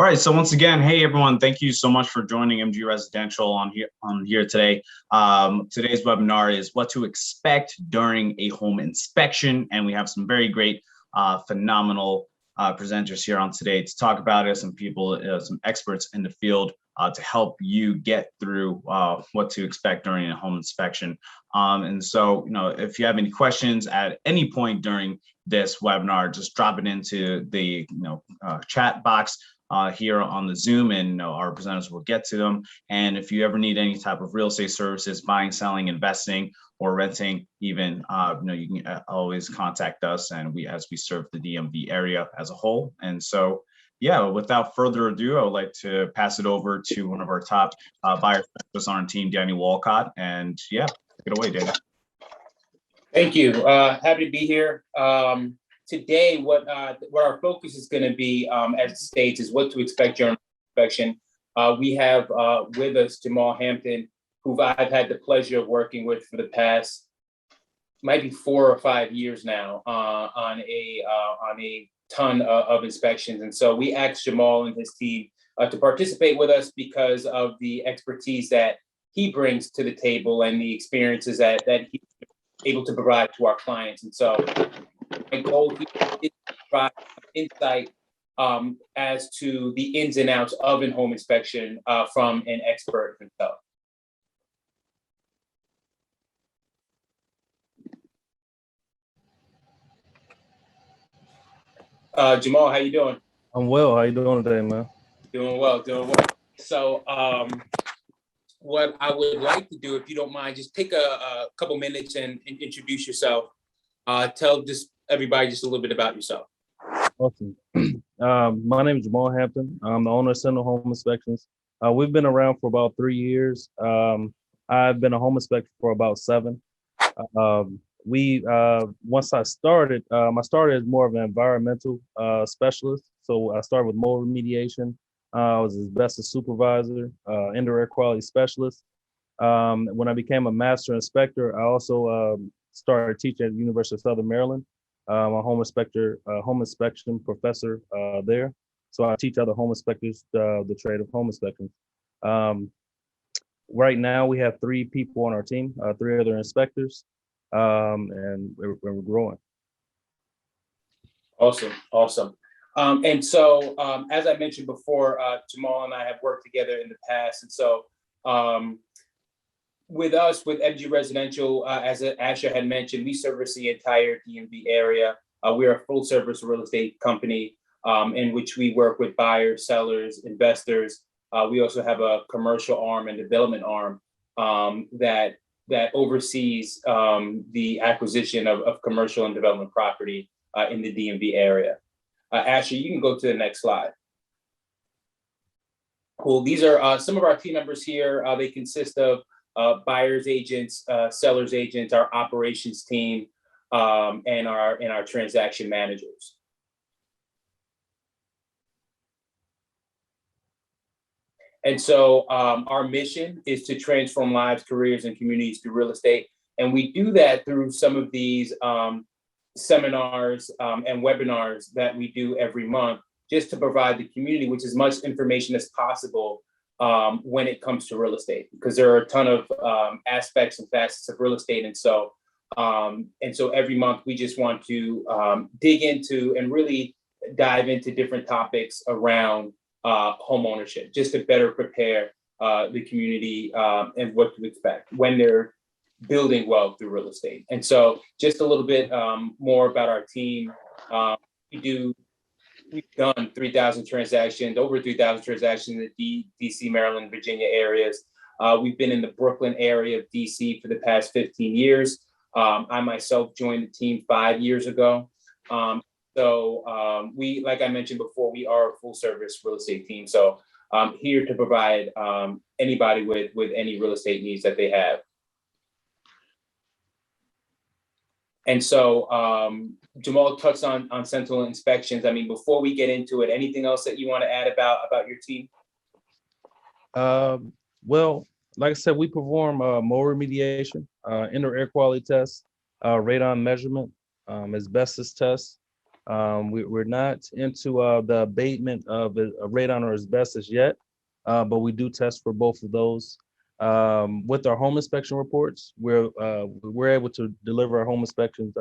All right. So once again, hey everyone, thank you so much for joining MG Residential on here today. Today's webinar is what to expect during a home inspection, and we have some very great, phenomenal presenters here on today to talk about it. Some people, some experts in the field to help you get through what to expect during a home inspection. And so, if you have any questions at any point during this webinar, just drop it into the chat box here on the Zoom, and our presenters will get to them. And if you ever need any type of real estate services, buying, selling, investing, or renting, even, you can always contact us, and as we serve the DMV area as a whole. And so, yeah, without further ado, I would like to pass it over to one of our top buyer specialists on our team, Danny Walcott. And yeah, take it away, Danny. Thank you. Happy to be here. Today, what our focus is going to be, as it states, is what to expect during inspection. We have with us Jamal Hampton, who I've had the pleasure of working with for the past, might be 4 or 5 years now, on a ton of inspections. And so we asked Jamal and his team to participate with us because of the expertise that he brings to the table and the experiences that he's able to provide to our clients. And so my goal here is to provide insight as to the ins and outs of a home inspection from an expert himself. Jamal, how you doing? I'm well. How you doing today, man? Doing well, doing well. So what I would like to do, if you don't mind, just take a couple minutes and introduce yourself. Tell just everybody just a little bit about yourself. Awesome. My name is Jamal Hampton. I'm the owner of Sentinel Home Inspections. We've been around for about 3 years. I've been a home inspector for about 7. Once I started as more of an environmental specialist. So I started with mold remediation. I was asbestos supervisor, indoor air quality specialist. When I became a master inspector, I also started teaching at the University of Southern Maryland. I'm a home inspection professor there. So I teach other home inspectors the trade of home inspection. Right now we have 3 people on our team, 3 other inspectors, and we're growing. Awesome. And so, as I mentioned before, Jamal and I have worked together in the past. And so, with MG Residential, as Asher had mentioned, we service the entire DMV area. We're a full service real estate company in which we work with buyers, sellers, investors. We also have a commercial arm and development arm that oversees the acquisition of commercial and development property in the DMV area. Asher, you can go to the next slide. Cool. These are some of our team members here. They consist of buyers agents, sellers agents, our operations team, and our transaction managers. And so our mission is to transform lives, careers, and communities through real estate. And we do that through some of these seminars and webinars that we do every month, just to provide the community with as much information as possible when it comes to real estate, because there are a ton of aspects and facets of real estate. And so every month we just want to dig into and really dive into different topics around home ownership, just to better prepare the community and what to expect when they're building wealth through real estate. And so just a little bit more about our team. We've done 3,000 transactions, over 3,000 transactions in the DC, Maryland, Virginia areas. We've been in the Brooklyn area of DC for the past 15 years. I myself joined the team 5 years ago. We, like I mentioned before, we are a full service real estate team. So I'm here to provide anybody with any real estate needs that they have. And so Jamal touched on Sentinel Inspections. I mean, before we get into it, anything else that you want to add about your team? Well, like I said, we perform mold remediation, indoor air quality tests, radon measurement, asbestos tests, We're not into the abatement of radon or asbestos yet, but we do test for both of those. With our home inspection reports, we're able to deliver our home inspections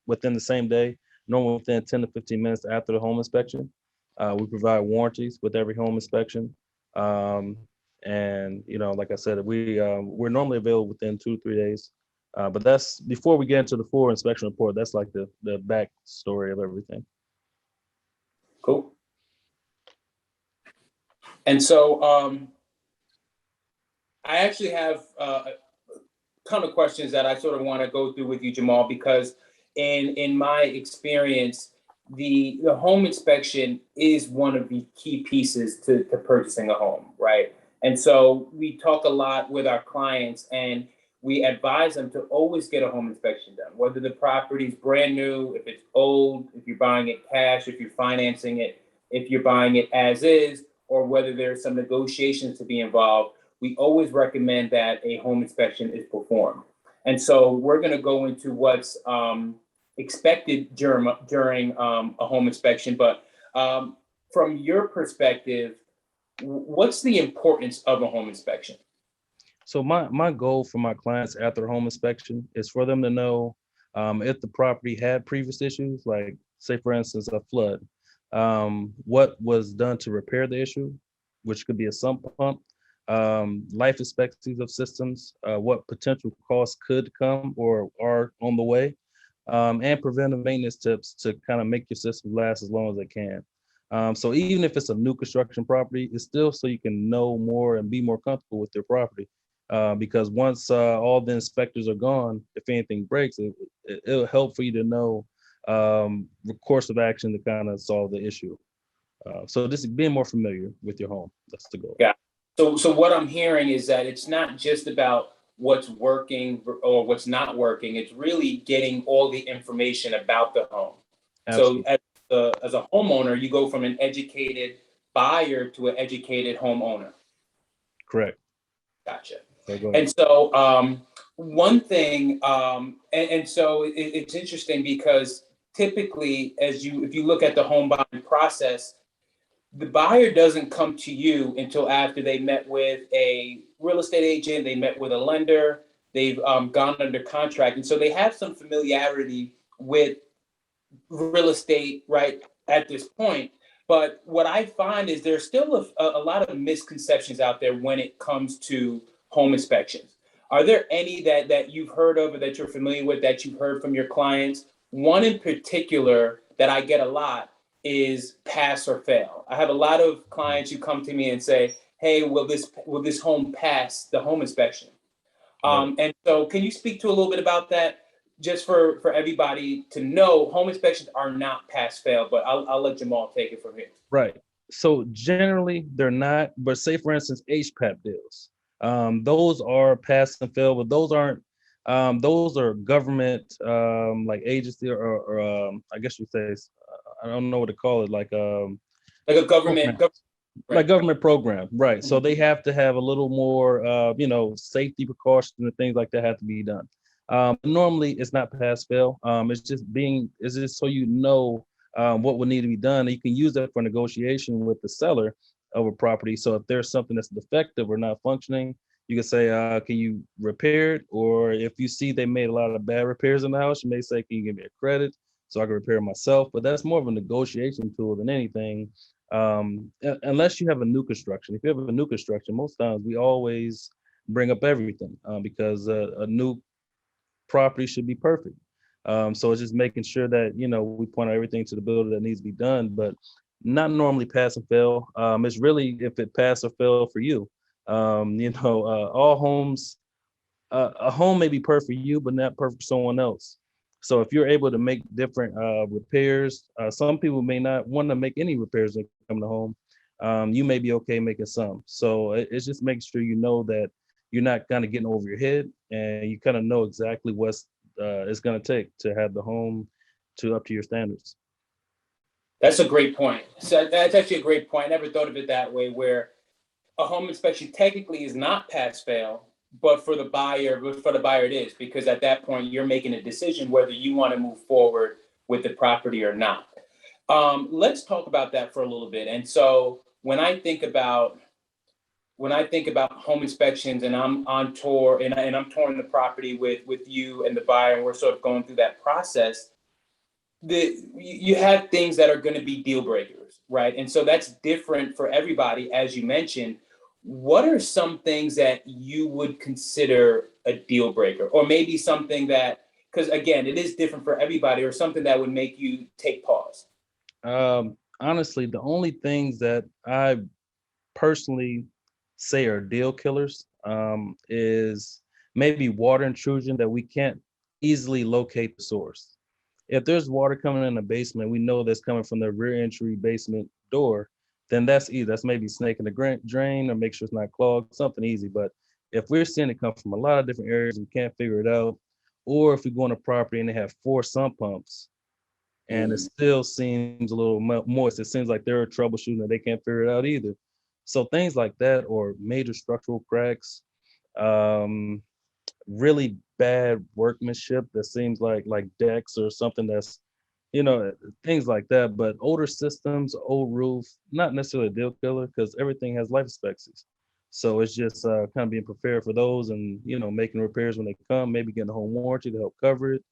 within the same day, normally within 10 to 15 minutes after the home inspection. We provide warranties with every home inspection. Um, and like I said, we're normally available within 2 to 3 days. But that's before we get into the full inspection report. That's like the back story of everything. Cool. And so I actually have a ton of questions that I sort of want to go through with you, Jamal, because in my experience, the home inspection is one of the key pieces to purchasing a home, right? And so we talk a lot with our clients, and we advise them to always get a home inspection done, whether the property's brand new, if it's old, if you're buying it cash, if you're financing it, if you're buying it as is, or whether there's some negotiations to be involved. We always recommend that a home inspection is performed. And so we're going to go into what's expected during a home inspection. But from your perspective, what's the importance of a home inspection? So my goal for my clients after a home inspection is for them to know if the property had previous issues, like say for instance a flood, what was done to repair the issue, which could be a sump pump, life expectancies of systems, what potential costs could come or are on the way, and preventive maintenance tips to kind of make your system last as long as it can. So even if it's a new construction property, it's still so you can know more and be more comfortable with your property. Because once all the inspectors are gone, if anything breaks, it'll help for you to know the course of action to kind of solve the issue. So this is being more familiar with your home. That's the goal. Yeah. So what I'm hearing is that it's not just about what's working or what's not working. It's really getting all the information about the home. Absolutely. So as a homeowner, you go from an educated buyer to an educated homeowner. Correct. Gotcha. So and so one thing, and so it's interesting because typically, if you look at the home buying process, the buyer doesn't come to you until after they met with a real estate agent, they met with a lender, they've gone under contract. And so they have some familiarity with real estate right at this point. But what I find is there's still a lot of misconceptions out there when it comes to home inspections. Are there any that you've heard of or that you're familiar with that you've heard from your clients? One in particular that I get a lot is pass or fail. I have a lot of clients who come to me and say, "Hey, will this home pass the home inspection?" And so, can you speak to a little bit about that, just for everybody to know? Home inspections are not pass fail, but I'll let Jamal take it from here. Right. So generally they're not, but say for instance HPAP deals, those are pass and fail, but those aren't. Those are government like agency or I guess you say I don't know what to call it, like a government like government program, right? So they have to have a little more safety precautions and things like that have to be done. Normally it's not pass fail. It's just so you know what would need to be done. And you can use that for negotiation with the seller of a property. So if there's something that's defective or not functioning, you can say, can you repair it? Or if you see they made a lot of bad repairs in the house, you may say, can you give me a credit so I can repair it myself? But that's more of a negotiation tool than anything. Unless you have a new construction. If you have a new construction, most times we always bring up everything because a new property should be perfect. So it's just making sure that, we point out everything to the builder that needs to be done, but not normally pass and fail. It's really if it pass or fail for you. All homes, a home may be perfect for you, but not perfect for someone else. So if you're able to make different repairs, some people may not want to make any repairs when they come to home. You may be okay making some. So it's just making sure you know that you're not kind of getting over your head, and you kind of know exactly what's it's going to take to have the home up to your standards. That's a great point. So that's actually a great point. I never thought of it that way, where a home inspection technically is not pass fail, but for the buyer it is, because at that point you're making a decision whether you want to move forward with the property or not. Let's talk about that for a little bit. And so when I think about home inspections and I'm on tour and I'm touring the property with you and the buyer, and we're sort of going through that process, you have things that are going to be deal breakers, right? And so that's different for everybody, as you mentioned. What are some things that you would consider a deal breaker, or maybe something that, because again, it is different for everybody, or something that would make you take pause? Honestly, the only things that I personally say are deal killers is maybe water intrusion that we can't easily locate the source. If there's water coming in the basement, we know that's coming from the rear entry basement door, then that's easy. That's maybe snake in the drain, or make sure it's not clogged, something easy. But if we're seeing it come from a lot of different areas, we can't figure it out, or if we go on a property and they have 4 sump pumps and it still seems a little moist, it seems like they're troubleshooting and they can't figure it out either. So things like that, or major structural cracks, um, really bad workmanship that seems like decks or something that's, you know, things like that. But older systems, old roof, not necessarily a deal killer because everything has life expectancies. So it's just kind of being prepared for those, and making repairs when they come, maybe getting a home warranty to help cover it,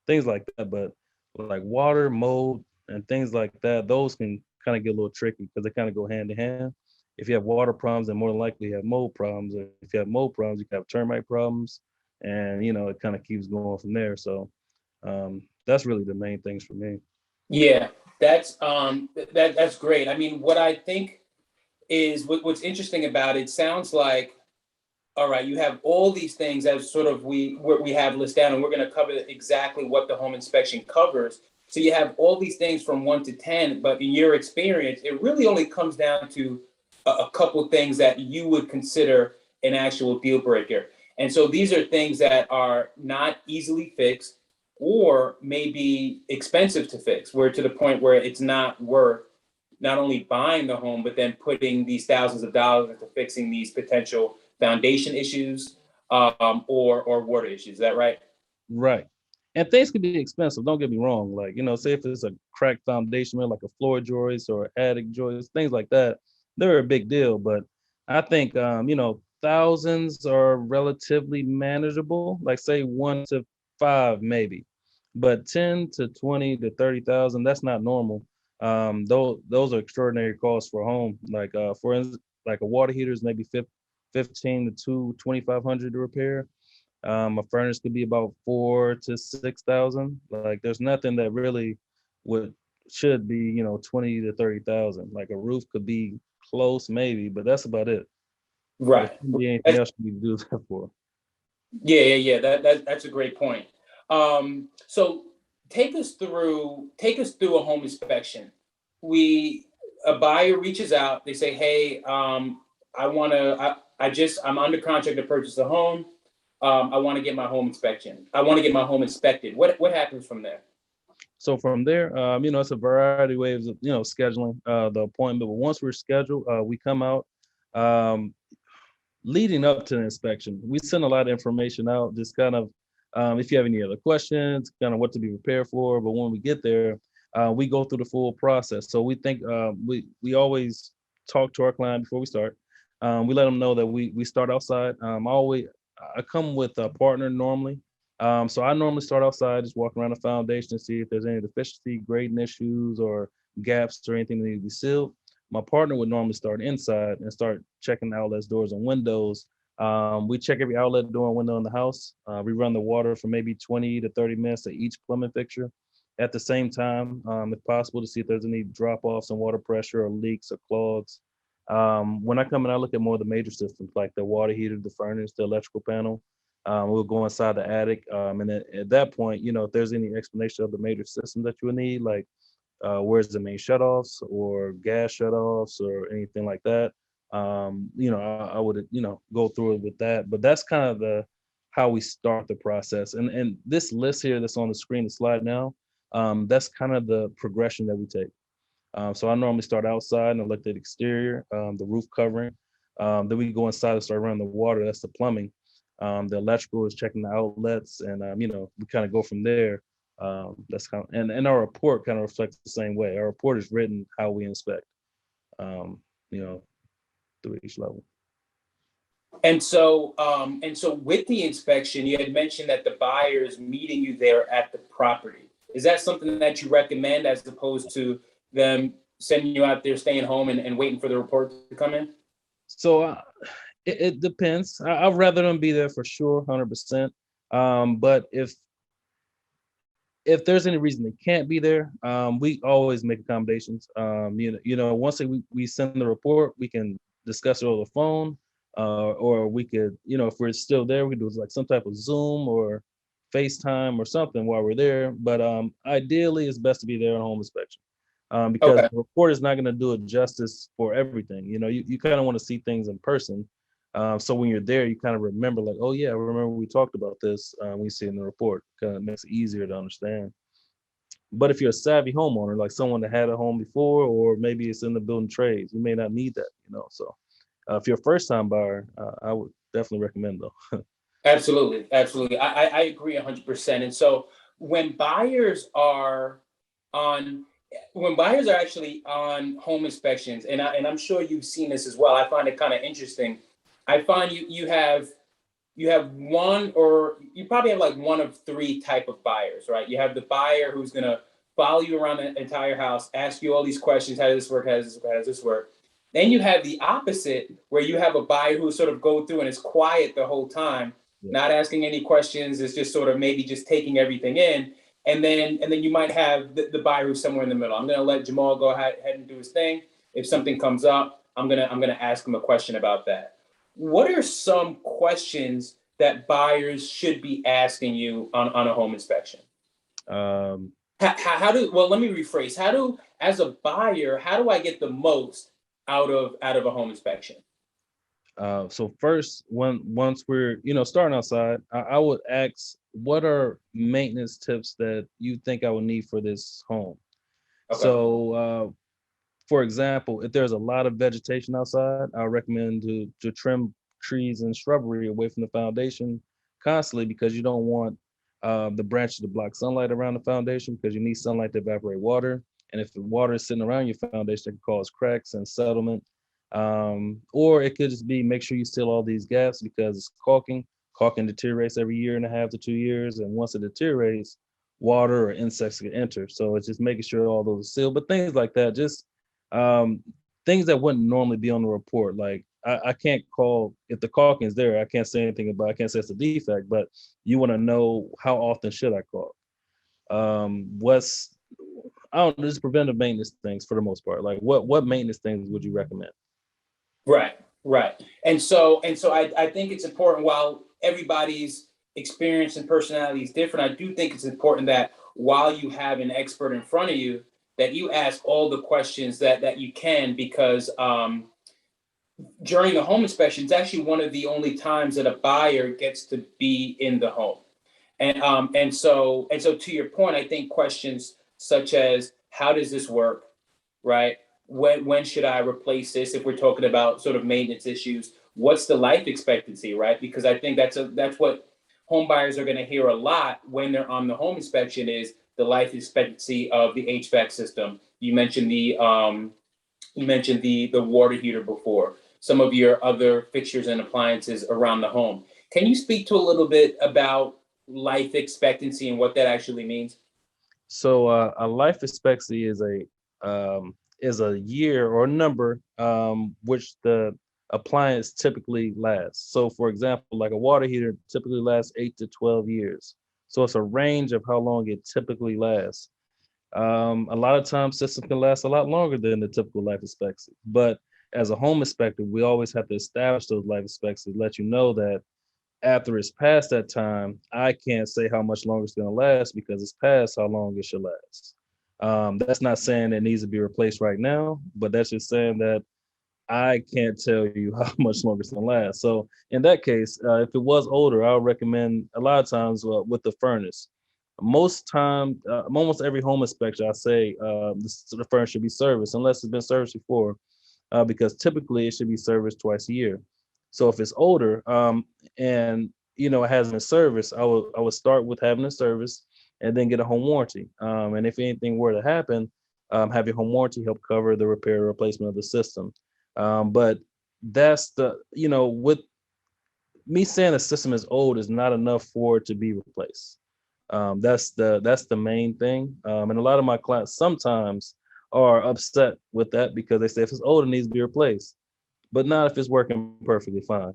things like that. But like water, mold, and things like that, those can kind of get a little tricky because they kind of go hand in hand. If you have water problems, then more than likely you have mold problems. If you have mold problems, you can have termite problems, and it kind of keeps going from there. So that's really the main things for me. Yeah, that's great. I mean, what I think is what's interesting about it sounds like, all right, you have all these things as sort of we have listed down, and we're going to cover exactly what the home inspection covers. So you have all these things from 1 to 10, but in your experience, it really only comes down to a couple of things that you would consider an actual deal breaker. And so these are things that are not easily fixed, or maybe expensive to fix, where to the point where it's not worth not only buying the home, but then putting these thousands of dollars into fixing these potential foundation issues, or water issues. Is that right? Right. And things can be expensive. Don't get me wrong. Like, say if it's a cracked foundation, like a floor joist or attic joist, things like that, they're a big deal. But I think, thousands are relatively manageable, like say 1 to 5, maybe. But 10 to 20 to 30,000, that's not normal. Those are extraordinary costs for a home. Like, for instance, like a water heater is maybe 15 to 2,500 to repair. A furnace could be about 4 to 6,000. Like there's nothing that really would should be 20 to 30,000. Like a roof could be close maybe, but that's about it. There Right. shouldn't be anything else you need to do that for. Yeah. That's a great point. So take us through a home inspection. We A buyer reaches out. They say, "Hey, I'm under contract to purchase a home. I want to get my home inspection. I want to get my home inspected." What happens from there? So from there, it's a variety of ways of scheduling the appointment. But once we're scheduled, we come out. Um, Leading up to the inspection, we send a lot of information out, just kind of if you have any other questions, kind of what to be prepared for. But when we get there, we go through the full process. So we think we always talk to our client before we start. We let them know that we start outside. I come with a partner normally. So I normally start outside, just walk around the foundation and see if there's any deficiency, grading issues, or gaps or anything that need to be sealed. My partner would normally start inside and start checking the outlets, doors, and windows. We check every outlet, door, and window in the house. We run the water for maybe 20 to 30 minutes at each plumbing fixture. At the same time, if possible, to see if there's any drop-offs in water pressure or leaks or clogs. When I come in, I look at more of the major systems like the water heater, the furnace, the electrical panel. We'll go inside the attic. And then at that point, if there's any explanation of the major systems that you would need, like where's the main shutoffs or gas shutoffs or anything like that. I would, go through it with that. But that's kind of how we start the process. And this list here that's on the screen, the slide now, that's kind of the progression that we take. So I normally start outside and I look at the exterior, the roof covering. Then we go inside and start running the water. That's the plumbing. The electrical is checking the outlets, and we kind of go from there. That's kind of, and our report kind of reflects the same way. Our report is written how we inspect, you know, through each level. And so with the inspection, you had mentioned that the buyer is meeting you there at the property. Is that something that you recommend as opposed to them sending you out there, staying home and waiting for the report to come in? So it depends. I'd rather them be there for sure, 100%. But if there's any reason they can't be there, we always make accommodations. Once we send the report, we can discuss it over the phone, or we could, if we're still there, we do like some type of Zoom or FaceTime or something while we're there. But ideally, it's best to be there on home inspection, because Okay. the report is not going to do it justice for everything. You kind of want to see things in person. So when you're there, you kind of remember, like, oh yeah, I remember we talked about this. We see it in the report. Kind of makes it easier to understand. But if you're a savvy homeowner, like someone that had a home before, or maybe it's in the building trades, you may not need that. So if you're a first-time buyer, I would definitely recommend though. Absolutely, absolutely. I agree 100%. And so when buyers are on, when buyers are actually on home inspections, and I'm sure you've seen this as well. I find it kind of interesting. I find you have one, or you probably have like one of three type of buyers, right? You have the buyer who's gonna follow you around the entire house, ask you all these questions: how does this work? How does this work? How does this work? Then you have the opposite, where you have a buyer who sort of go through and is quiet the whole time, Yeah. not asking any questions, is just sort of maybe just taking everything in. And then you might have the buyer who's somewhere in the middle. I'm gonna let Jamal go ahead and do his thing. If something comes up, I'm gonna ask him a question about that. What are some questions that buyers should be asking you on a home inspection? Um, Well, let me rephrase. As a buyer, how do I get the most out of a home inspection? so first, once we're starting outside, I would ask, what are maintenance tips that you think I would need for this home? Okay. So, for example, if there's a lot of vegetation outside, I recommend to trim trees and shrubbery away from the foundation constantly, because you don't want the branches to block sunlight around the foundation, because you need sunlight to evaporate water. And if the water is sitting around your foundation, it can cause cracks and settlement. Or it could just be, make sure you seal all these gaps, because it's caulking. Caulking deteriorates every year and a half to 2 years. And once it deteriorates, water or insects can enter. So it's just making sure all those are sealed. But things like that, just um, things that wouldn't normally be on the report. Like I can't call, if the caulking is there, I can't say anything about, I can't say it's a defect, but you want to know, how often should I caulk? What's, I don't know, just preventive maintenance things for the most part. Like what maintenance things would you recommend? Right, right. And so I think it's important, while everybody's experience and personality is different, I do think it's important that while you have an expert in front of you, that you ask all the questions that you can, because during a home inspection, it's actually one of the only times that a buyer gets to be in the home. And so to your point, I think questions such as, how does this work, right? When should I replace this? If we're talking about sort of maintenance issues, what's the life expectancy, right? Because I think that's what home buyers are going to hear a lot when they're on the home inspection, is the life expectancy of the HVAC system. You mentioned the water heater before. Some of your other fixtures and appliances around the home. Can you speak to a little bit about life expectancy and what that actually means? So a life expectancy is a year or number, which the appliance typically lasts. So for example, like a water heater typically lasts 8 to 12 years. So it's a range of how long it typically lasts. A lot of times systems can last a lot longer than the typical life expectancy. But as a home inspector, we always have to establish those life expectancies, let you know that after it's past that time, I can't say how much longer it's going to last, because it's past how long it should last. That's not saying it needs to be replaced right now, but that's just saying that I can't tell you how much longer it's going to last. So in that case, if it was older, I would recommend, a lot of times, with the furnace. Most time, almost every home inspection, I say the furnace should be serviced unless it's been serviced before, because typically it should be serviced twice a year. So if it's older, and it hasn't been serviced, I would start with having a service, and then get a home warranty. And if anything were to happen, have your home warranty help cover the repair or replacement of the system. But that's with me saying the system is old is not enough for it to be replaced. That's the main thing. And a lot of my clients sometimes are upset with that because they say if it's old, it needs to be replaced, but not if it's working perfectly fine.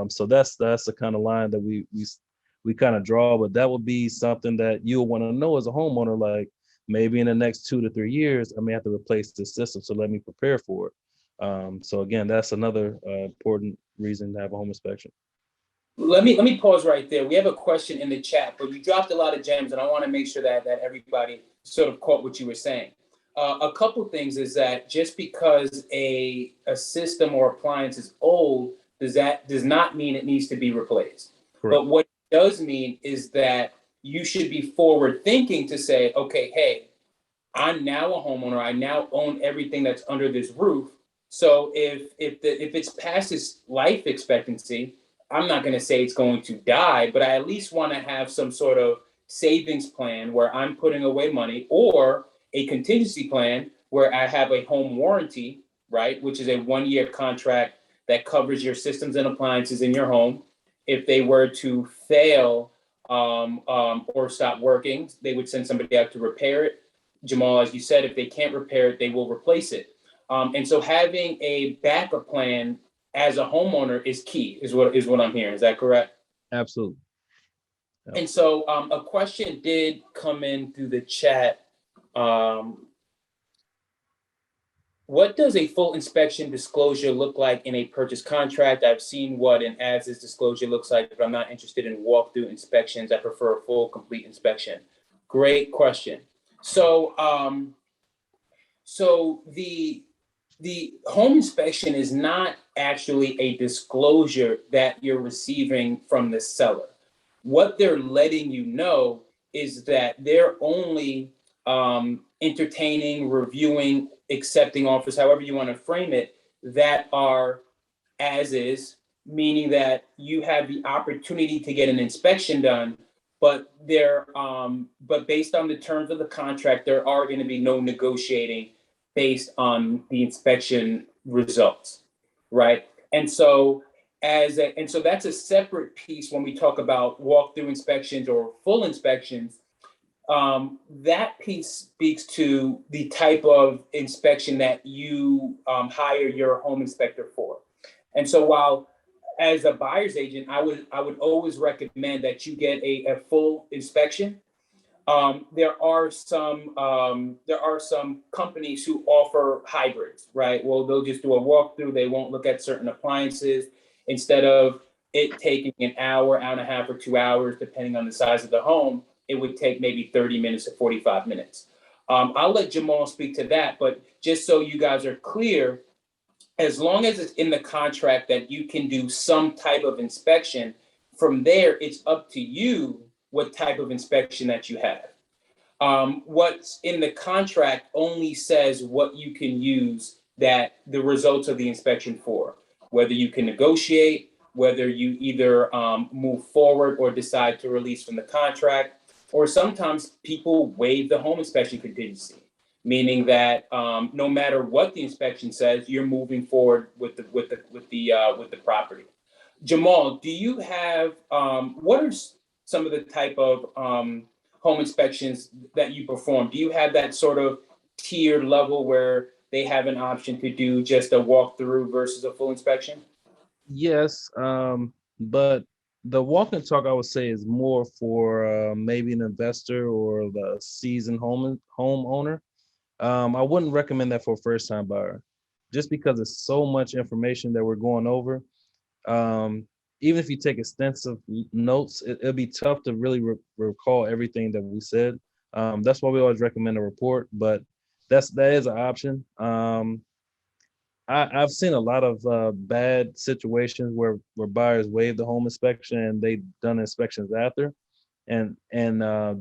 So that's the kind of line that we kind of draw. But that would be something that you'll want to know as a homeowner, like maybe in the next 2 to 3 years, I may have to replace this system. So let me prepare for it. So again, that's another important reason to have a home inspection. Let me pause right there. We have a question in the chat, but you dropped a lot of gems, and I want to make sure that everybody sort of caught what you were saying. A couple things is that just because a system or appliance is old, does not mean it needs to be replaced. Correct. But what it does mean is that you should be forward thinking to say, okay, hey, I'm now a homeowner. I now own everything that's under this roof. So if it's past its life expectancy, I'm not going to say it's going to die, but I at least want to have some sort of savings plan where I'm putting away money, or a contingency plan where I have a home warranty, right, which is a 1-year contract that covers your systems and appliances in your home. If they were to fail or stop working, they would send somebody out to repair it. Jamal, as you said, if they can't repair it, they will replace it. And so having a backup plan as a homeowner is key, is what I'm hearing. Is that correct? Absolutely. Yep. And so a question did come in through the chat. What does a full inspection disclosure look like in a purchase contract? I've seen what an as-is disclosure looks like, but I'm not interested in walkthrough inspections. I prefer a full, complete inspection. Great question. So, the home inspection is not actually a disclosure that you're receiving from the seller. What they're letting you know is that they're only entertaining, reviewing, accepting offers, however you want to frame it, that are as is, meaning that you have the opportunity to get an inspection done, but based on the terms of the contract, there are going to be no negotiating based on the inspection results, right? And so that's a separate piece when we talk about walkthrough inspections or full inspections. That piece speaks to the type of inspection that you hire your home inspector for. And so while as a buyer's agent, I would always recommend that you get a full inspection. There are some companies who offer hybrids, right? Well, they'll just do a walkthrough. They won't look at certain appliances. Instead of it taking an hour, hour and a half, or 2 hours, depending on the size of the home, it would take maybe 30 minutes to 45 minutes. I'll let Jamal speak to that, but just so you guys are clear, as long as it's in the contract that you can do some type of inspection, from there, it's up to you what type of inspection that you have. What's in the contract only says what you can use that the results of the inspection for, whether you can negotiate, whether you either move forward or decide to release from the contract, or sometimes people waive the home inspection contingency, meaning that no matter what the inspection says, you're moving forward with the property. Jamal, do you have what are some of the type of home inspections that you perform? Do you have that sort of tiered level where they have an option to do just a walkthrough versus a full inspection? Yes, but the walk and talk I would say is more for maybe an investor or the seasoned homeowner. I wouldn't recommend that for a first-time buyer, just because it's so much information that we're going over. Even if you take extensive notes, it'll be tough to really recall everything that we said. That's why we always recommend a report, but that is an option. I've seen a lot of bad situations where buyers waive the home inspection and they've done inspections after, and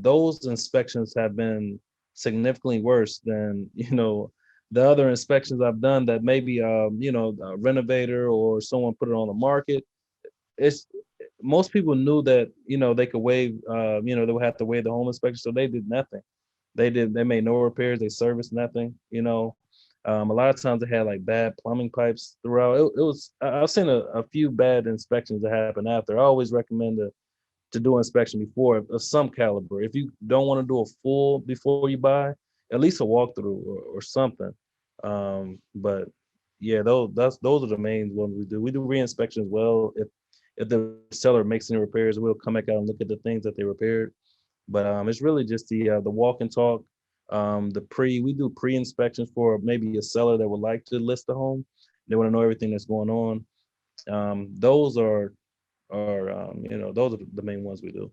those inspections have been significantly worse than the other inspections I've done that maybe a renovator or someone put it on the market. most people knew that, they could waive, they would have to waive the home inspection, so they did nothing. They made no repairs, they serviced nothing. A lot of times they had like bad plumbing pipes throughout. I've seen a few bad inspections that happen after. I always recommend to do inspection before of some caliber. If you don't want to do a full before you buy, at least a walkthrough or something. But yeah, those are the main ones we do. We do re-inspection as well. If the seller makes any repairs, we'll come back out and look at the things that they repaired. But it's really just the walk and talk. We do pre-inspections for maybe a seller that would like to list the home. They want to know everything that's going on. Those are those are the main ones we do.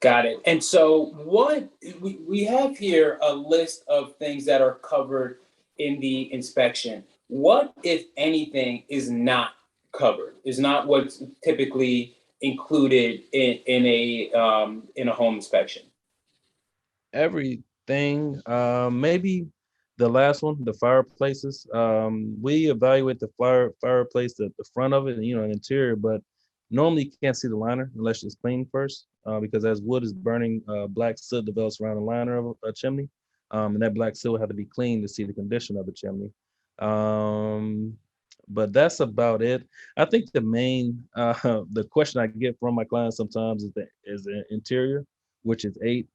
Got it. And so what we have here a list of things that are covered in the inspection. What, if anything, is not covered, is not what's typically included in a home inspection? Everything. Maybe the last one, the fireplaces. We evaluate the fireplace, the front of it, and an interior, but normally you can't see the liner unless it's cleaned first, because as wood is burning, black soot develops around the liner of a chimney, and that black soot will have to be cleaned to see the condition of the chimney. But that's about it. I think the main the question I get from my clients sometimes is the interior, which is 8.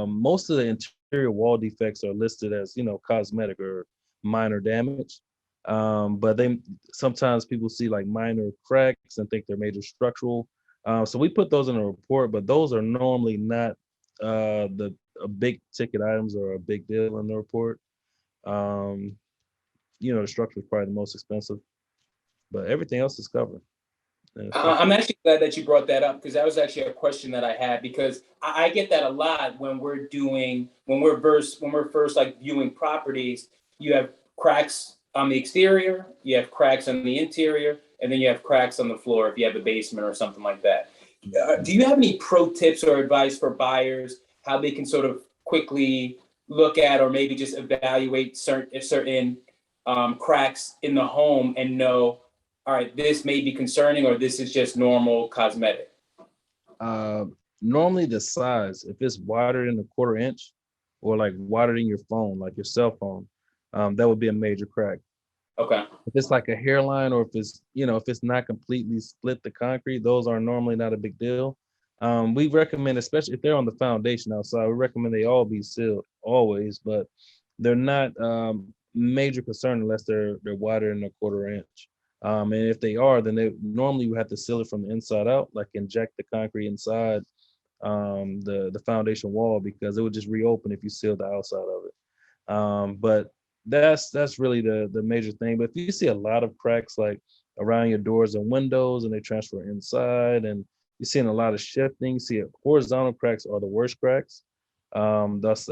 Most of the interior wall defects are listed as cosmetic or minor damage. But they sometimes people see like minor cracks and think they're major structural. So we put those in a report, but those are normally not the big ticket items or a big deal in the report. Um, the structure is probably the most expensive, but everything else is covered. I'm actually glad that you brought that up, because that was actually a question that I had, because I get that a lot when we're first like viewing properties. You have cracks on the exterior, you have cracks on the interior, and then you have cracks on the floor if you have a basement or something like that. Do you have any pro tips or advice for buyers how they can sort of quickly look at or maybe just evaluate certain cracks in the home and know, all right, this may be concerning or this is just normal cosmetic? Uh, Normally the size, if it's wider than a quarter inch or like wider than your phone, like your cell phone, that would be a major crack. Okay. If it's like a hairline, or if it's not completely split the concrete, those are normally not a big deal. We recommend, especially if they're on the foundation outside, we recommend they all be sealed always, but they're not major concern unless they're wider than a quarter inch. And if they are, then they normally you have to seal it from the inside out, like inject the concrete inside the foundation wall, because it would just reopen if you seal the outside of it. But that's really the major thing. But if you see a lot of cracks like around your doors and windows and they transfer inside, and you're seeing a lot of shifting, you see it, horizontal cracks are the worst cracks. That's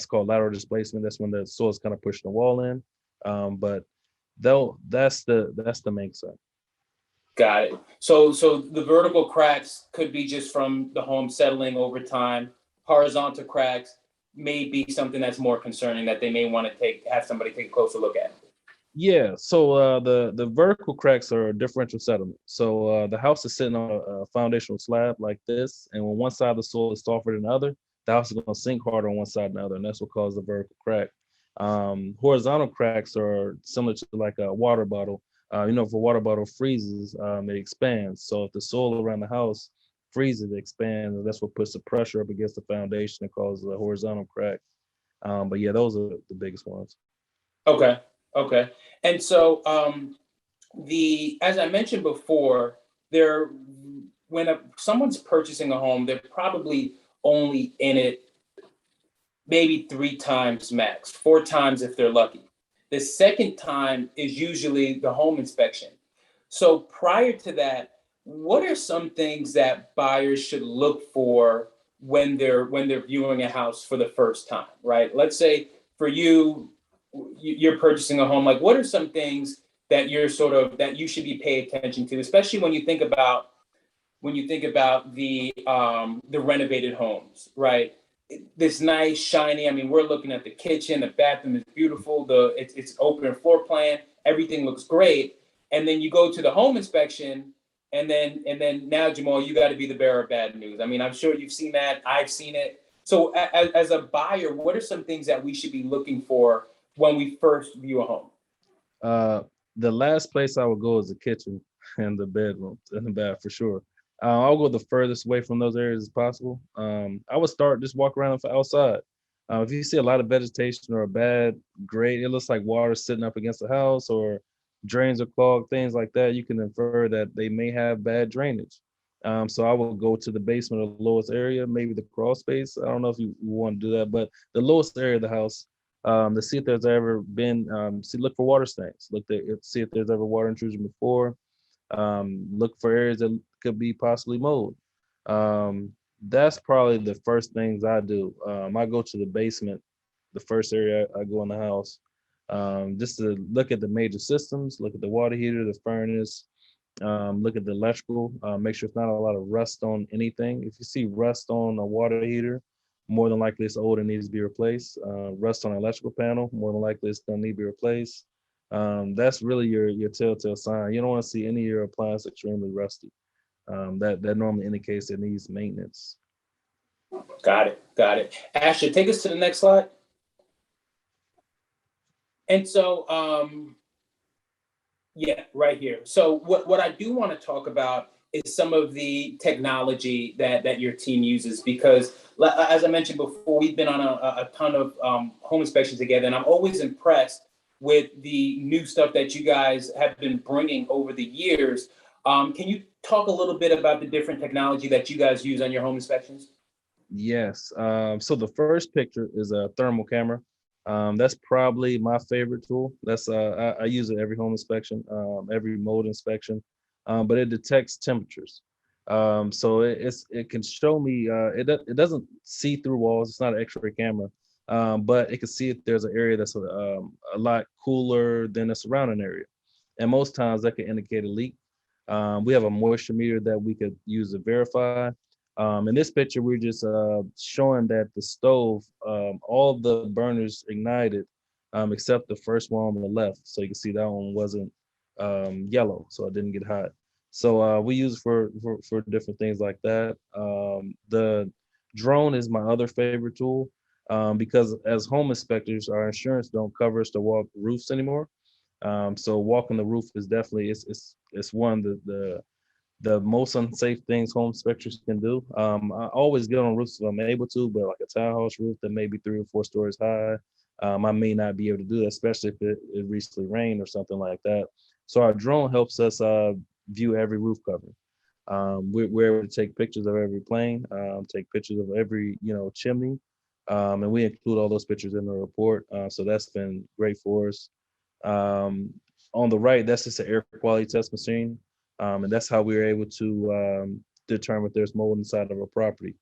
called lateral displacement. That's when the soil is kind of pushing the wall in. But though that's the main side. Got it. So the vertical cracks could be just from the home settling over time. Horizontal cracks may be something that's more concerning that they may want to have somebody take a closer look at. Yeah, so the vertical cracks are differential settlement. So the house is sitting on a foundational slab like this, and when one side of the soil is softer than the other, the house is going to sink harder on one side than the other, and that's what causes the vertical crack. Horizontal cracks are similar to like a water bottle. If a water bottle freezes, it expands. So if the soil around the house freezes, it expands, and that's what puts the pressure up against the foundation and causes a horizontal crack. But yeah, those are the biggest ones. Okay. Okay. And so as I mentioned before, when someone's purchasing a home, they're probably only in it maybe 3 times max, 4 times if they're lucky. The second time is usually the home inspection. So prior to that, what are some things that buyers should look for when they're viewing a house for the first time, right? Let's say for you're purchasing a home. Like, what are some things that that you should be paying attention to, especially when you think about the renovated homes, right? This nice, shiny. I mean, we're looking at the kitchen, the bathroom is beautiful. It's open floor plan. Everything looks great. And then you go to the home inspection and then now, Jamal, you got to be the bearer of bad news. I mean, I'm sure you've seen that. I've seen it. So as a buyer, what are some things that we should be looking for when we first view a home? The last place I would go is the kitchen and the bedroom and the bath for sure. I'll go the furthest away from those areas as possible. I would start just walk around outside. If you see a lot of vegetation or a bad grade, it looks like water sitting up against the house or drains are clogged, things like that, you can infer that they may have bad drainage. So I will go to the basement or the lowest area, maybe the crawl space. I don't know if you want to do that, but the lowest area of the house, to see if there's ever been, look for water stains, see if there's ever water intrusion before, look for areas that could be possibly mold. That's probably the first things I do. I go to the basement, the first area I go in the house, just to look at the major systems, look at the water heater, the furnace, look at the electrical, make sure it's not a lot of rust on anything. If you see rust on a water heater, more than likely it's old and needs to be replaced. Rust on an electrical panel, more than likely it's gonna need to be replaced. That's really your telltale sign. You don't want to see any of your appliance extremely rusty. That normally indicates it needs maintenance. Got it. Asher, take us to the next slide. And so, yeah, right here. So what I do want to talk about is some of the technology that your team uses, because as I mentioned before, we've been on a ton of home inspections together, and I'm always impressed with the new stuff that you guys have been bringing over the years. Can you talk a little bit about the different technology that you guys use on your home inspections? Yes. So the first picture is a thermal camera. That's probably my favorite tool. I use it every home inspection, every mold inspection, but it detects temperatures. So it can show me. It doesn't see through walls. It's not an X-ray camera, but it can see if there's an area that's a lot cooler than the surrounding area, and most times that can indicate a leak. We have a moisture meter that we could use to verify. In this picture, we're just showing that the stove, all of the burners ignited, except the first one on the left. So you can see that one wasn't yellow, so it didn't get hot. So we use it for different things like that. The drone is my other favorite tool, because as home inspectors, our insurance don't cover us to walk roofs anymore. So walking the roof is definitely it's one of the most unsafe things home inspectors can do. I always get on roofs if I'm able to, but like a townhouse roof that may be 3 or 4 stories high, I may not be able to do that, especially if it recently rained or something like that. So our drone helps us view every roof cover. We're able to take pictures of every plane, take pictures of every chimney, and we include all those pictures in the report. So that's been great for us. On the right, that's just an air quality test machine. And that's how we were able to determine if there's mold inside of a property.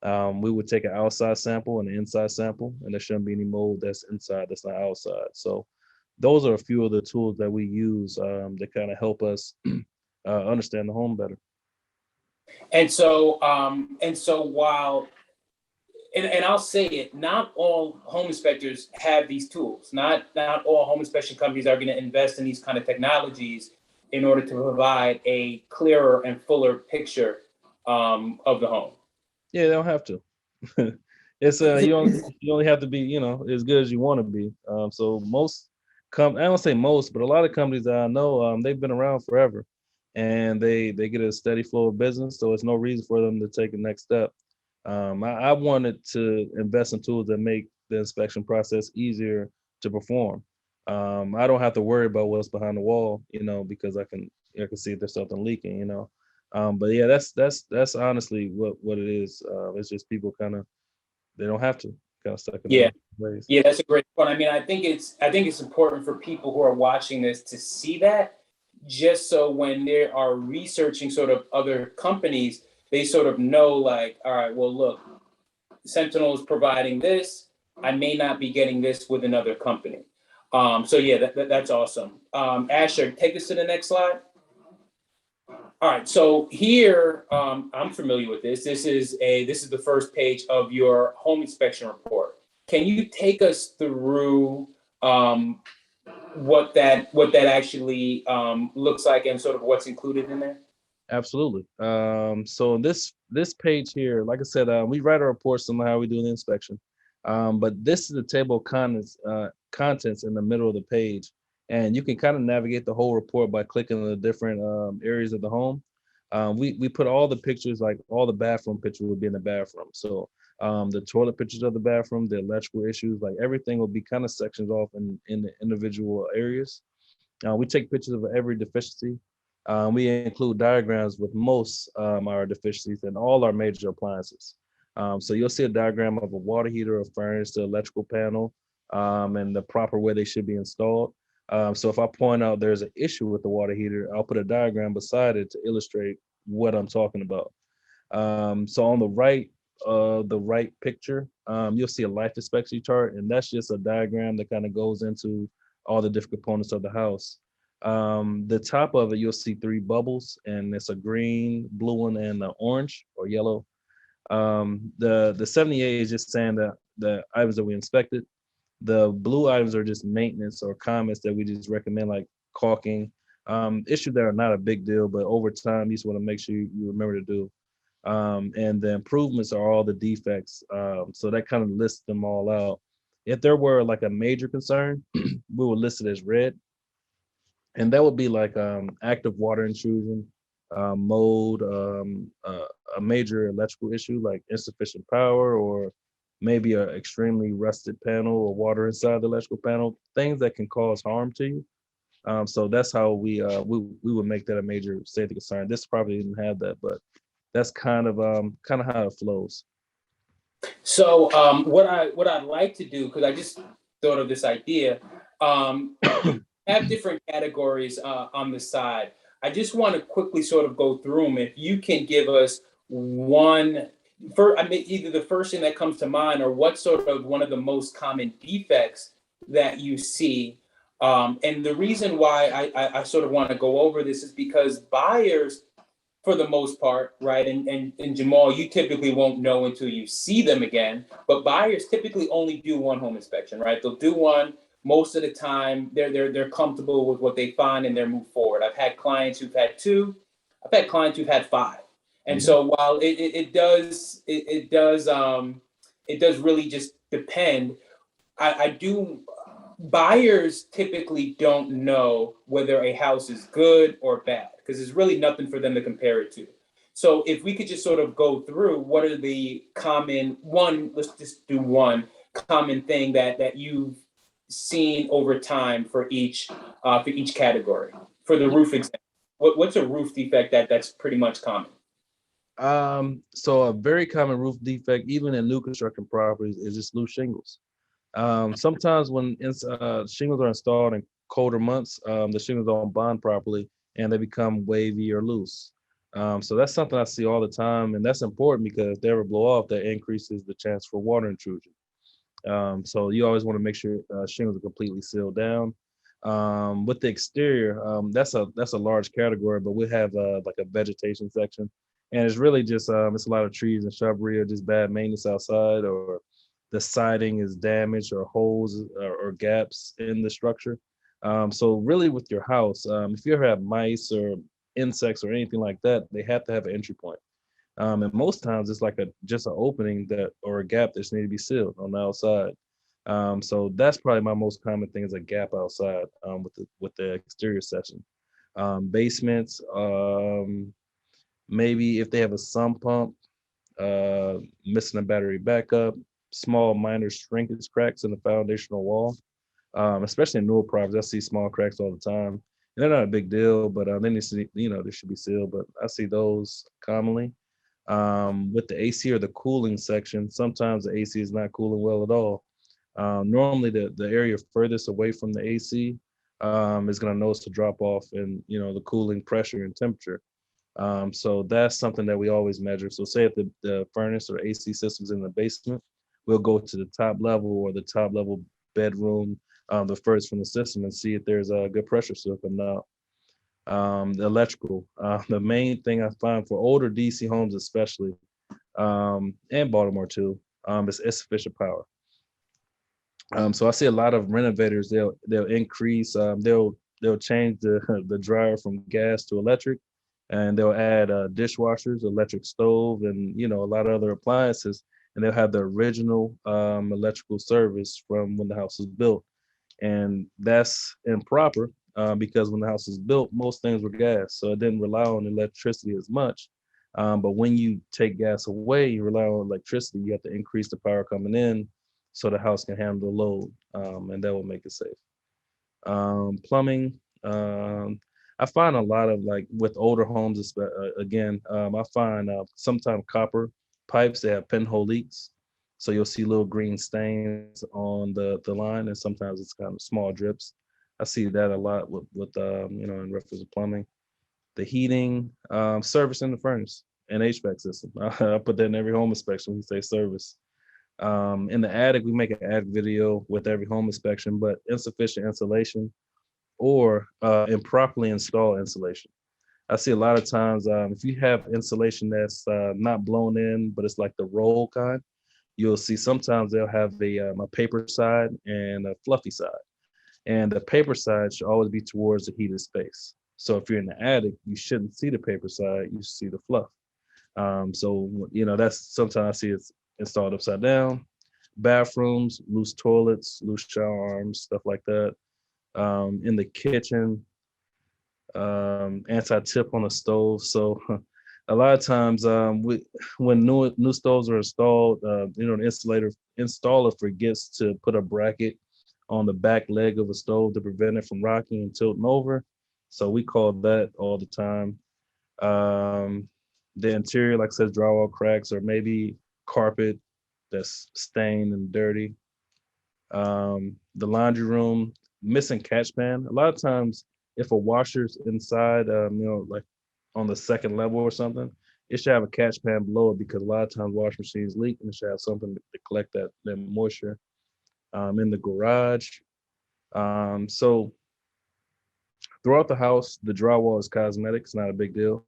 We would take an outside sample and an inside sample, and there shouldn't be any mold that's inside that's not outside. So those are a few of the tools that we use that kind of help us understand the home better. And so while and I'll say it, not all home inspectors have these tools. Not all home inspection companies are going to invest in these kind of technologies in order to provide a clearer and fuller picture of the home. Yeah, they don't have to. It's you only have to be as good as you want to be. So I don't say most, but a lot of companies that I know, they've been around forever, and they get a steady flow of business. So it's no reason for them to take the next step. I wanted to invest in tools that make the inspection process easier to perform. I don't have to worry about what's behind the wall, because I can see if there's something leaking, But yeah, that's honestly what it is. It's just people they don't have to kind of stuck in their ways. Yeah, that's a great point. I mean, I think it's important for people who are watching this to see that, just so when they are researching sort of other companies, they sort of know, like, all right, well, look, Sentinel is providing this. I may not be getting this with another company. So yeah, that's awesome. Asher, take us to the next slide. All right, so here, I'm familiar with this. This is the first page of your home inspection report. Can you take us through what that actually looks like and sort of what's included in there? Absolutely. So this page here, like I said, we write a report similar to how we do the inspection. But this is the table of contents in the middle of the page, and you can kind of navigate the whole report by clicking on the different areas of the home. We put all the pictures, like all the bathroom pictures, will be in the bathroom. So the toilet pictures of the bathroom, the electrical issues, like everything will be kind of sections off in the individual areas. We take pictures of every deficiency. We include diagrams with most our deficiencies and all our major appliances. So you'll see a diagram of a water heater, a furnace, the electrical panel, and the proper way they should be installed. So if I point out there's an issue with the water heater, I'll put a diagram beside it to illustrate what I'm talking about. So on the right picture, you'll see a life expectancy chart, and that's just a diagram that kind of goes into all the different components of the house. The top of it, you'll see three bubbles, and it's a green, blue one, and an orange or yellow. The 78 is just saying that the items that we inspected. The blue items are just maintenance or comments that we just recommend, like caulking. Issues that are not a big deal, but over time, you just want to make sure you remember to do. And the improvements are all the defects. So that kind of lists them all out. If there were like a major concern, we would list it as red, and that would be like active water intrusion, mold, a major electrical issue like insufficient power, or maybe an extremely rusted panel or water inside the electrical panel, things that can cause harm to you. So that's how we would make that a major safety concern. This probably didn't have that, but that's kind of how it flows. So what I'd like to do, because I just thought of this idea, have different categories on the side. I just want to quickly sort of go through them. If you can give us one, I mean, either the first thing that comes to mind, or what sort of one of the most common defects that you see. And the reason why I sort of want to go over this is because buyers, for the most part, right? And Jamal, you typically won't know until you see them again. But buyers typically only do one home inspection, right? They'll do one. Most of the time, they're comfortable with what they find and they're move forward. I've had clients who've had two. I've had clients who've had five. And so while it does really just depend. I do. Buyers typically don't know whether a house is good or bad because there's really nothing for them to compare it to. So if we could just sort of go through what are the let's just do one common thing that you've seen over time for each category. For the roof example, what's a roof defect that's pretty much common? So a very common roof defect, even in new construction properties, is just loose shingles. Sometimes when shingles are installed in colder months, the shingles don't bond properly and they become wavy or loose. So that's something I see all the time, and that's important because if they ever blow off, that increases the chance for water intrusion. So you always want to make sure shingles are completely sealed down. With the exterior, that's a large category, but we have like a vegetation section, and it's really just it's a lot of trees and shrubbery or just bad maintenance outside, or the siding is damaged or holes or gaps in the structure. So really with your house, if you ever have mice or insects or anything like that, they have to have an entry point. And most times it's like just an opening that or a gap that's need to be sealed on the outside. So that's probably my most common thing is a gap outside with the exterior section. Basements, maybe if they have a sump pump, missing a battery backup, small minor shrinkage cracks in the foundational wall, especially in newer properties. I see small cracks all the time. And they're not a big deal, but they need to, they should be sealed. But I see those commonly. With the AC or the cooling section, sometimes the AC is not cooling well at all. Normally, the area furthest away from the AC is going to notice a drop off in the cooling pressure and temperature. So that's something that we always measure. So say if the furnace or AC system's in the basement, we'll go to the top level or the top level bedroom, the furthest from the system, and see if there's a good pressure slip or not. The electrical, the main thing I find for older DC homes especially, and Baltimore too, is insufficient power. So I see a lot of renovators, they'll increase, they'll change the the dryer from gas to electric, and they'll add dishwashers, electric stove, and a lot of other appliances, and they'll have the original electrical service from when the house was built, and that's improper because when the house was built, most things were gas, so it didn't rely on electricity as much. But when you take gas away, you rely on electricity. You have to increase the power coming in so the house can handle the load, and that will make it safe. Plumbing. I find a lot of with older homes, again, I find sometimes copper pipes that have pinhole leaks. So you'll see little green stains on the line, and sometimes it's kind of small drips. I see that a lot with in reference to plumbing. The heating, service in the furnace, and HVAC system. I put that in every home inspection. We say service. In the attic, we make an attic video with every home inspection, but insufficient insulation or improperly installed insulation. I see a lot of times if you have insulation that's not blown in, but it's like the roll kind, you'll see sometimes they'll have a paper side and a fluffy side. And the paper side should always be towards the heated space. So if you're in the attic, you shouldn't see the paper side, you see the fluff. That's sometimes I see it's installed upside down. Bathrooms, loose toilets, loose shower arms, stuff like that. In the kitchen, anti-tip on the stove. So a lot of times when new stoves are installed, the installer forgets to put a bracket on the back leg of a stove to prevent it from rocking and tilting over. So we call that all the time. The interior, like I said, drywall cracks or maybe carpet that's stained and dirty. The laundry room, missing catch pan. A lot of times, if a washer's inside, like on the second level or something, it should have a catch pan below it because a lot of times wash machines leak and it should have something to collect that moisture. In the garage. So throughout the house, the drywall is cosmetic. It's not a big deal.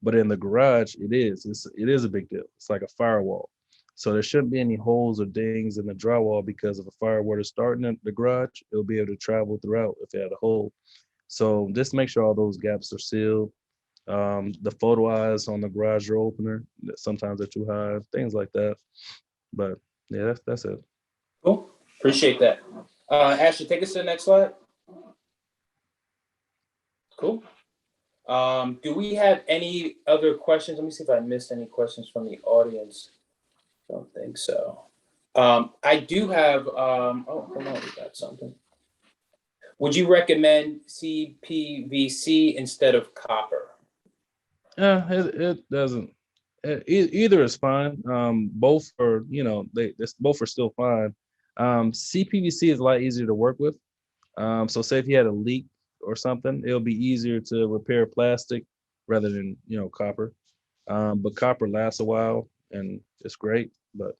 But in the garage, it is. It is a big deal. It's like a firewall. So there shouldn't be any holes or dings in the drywall because if a fire were to start in the garage, it'll be able to travel throughout if it had a hole. So just make sure all those gaps are sealed. The photo eyes on the garage door opener, sometimes they're too high, things like that. But yeah, that's it. Cool. Appreciate that. Ashley, take us to the next slide. Cool. Do we have any other questions? Let me see if I missed any questions from the audience. Don't think so. I do have, hold on, we got something. Would you recommend CPVC instead of copper? Yeah, it doesn't. Either is fine. Both are, both are still fine. CPVC is a lot easier to work with. So say if you had a leak or something, it'll be easier to repair plastic rather than copper. But copper lasts a while and it's great. But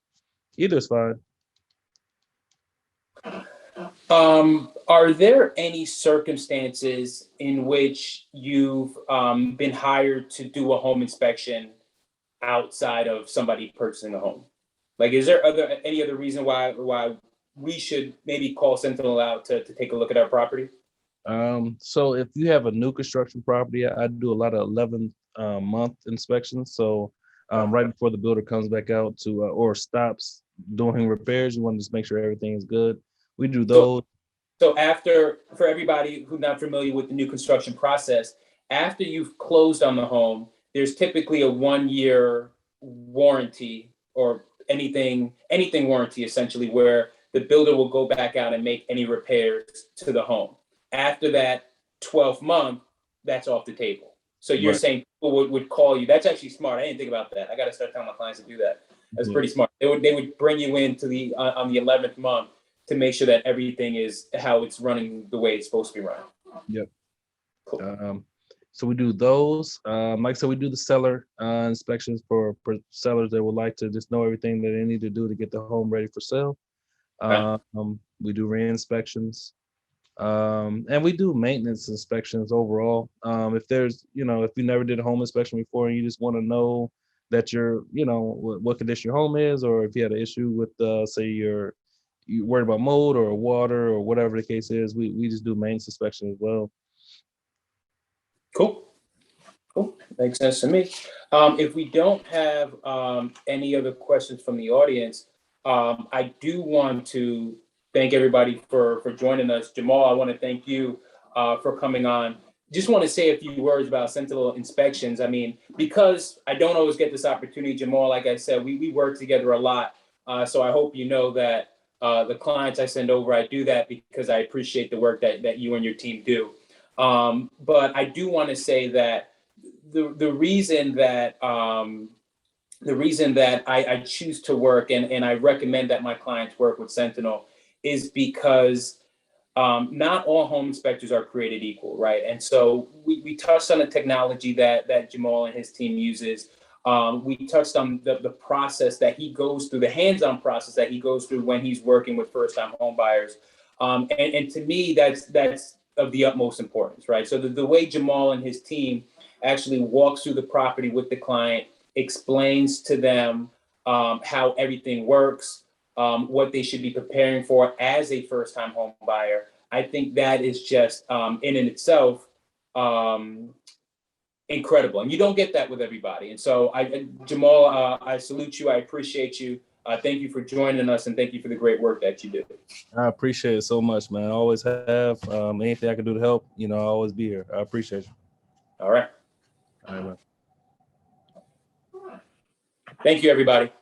either is fine. Are there any circumstances in which you've been hired to do a home inspection outside of somebody purchasing a home? Like, is there any other reason why we should maybe call Sentinel out to take a look at our property? So if you have a new construction property, I do a lot of 11-month inspections. So right before the builder comes back out to or stops doing repairs, you want to just make sure everything is good. We do those. So after, for everybody who's not familiar with the new construction process, after you've closed on the home, there's typically a 1-year warranty or anything warranty essentially, where the builder will go back out and make any repairs to the home. After that 12th month, that's off the table. So you're saying people would call you. That's actually smart. I didn't think about that. I got to start telling my clients to do that. That's pretty smart. They would bring you into the on the 11th month to make sure that everything is how it's running the way it's supposed to be running. Yep. Cool. So we do those. Like I said, we do the seller inspections for sellers that would like to just know everything that they need to do to get the home ready for sale. We do re-inspections. And we do maintenance inspections overall. If there's, if you never did a home inspection before and you just want to know that you're, what condition your home is, or if you had an issue with, say you're worried about mold or water or whatever the case is, we just do maintenance inspection as well. Cool. Cool, makes sense to me. If we don't have any other questions from the audience, I do want to thank everybody for joining us. Jamal, I want to thank you for coming on. Just want to say a few words about Sentinel Inspections. I mean, because I don't always get this opportunity, Jamal, like I said, we work together a lot. So I hope you know that the clients I send over, I do that because I appreciate the work that you and your team do. But I do want to say that the reason that I choose to work and I recommend that my clients work with Sentinel is because not all home inspectors are created equal, right? And so we touched on the technology that Jamal and his team uses. We touched on the process that he goes through, the hands-on process that he goes through when he's working with first-time home buyers. And to me, that's of the utmost importance, right? So the way Jamal and his team actually walks through the property with the client, explains to them how everything works, what they should be preparing for as a first-time home buyer. I think that is just in and itself incredible, and you don't get that with everybody. And so, Jamal, I salute you. I appreciate you. Thank you for joining us, and thank you for the great work that you do. I appreciate it so much, man. I always have. Anything I can do to help, I'll always be here. I appreciate you. All right. All right, man. Thank you, everybody.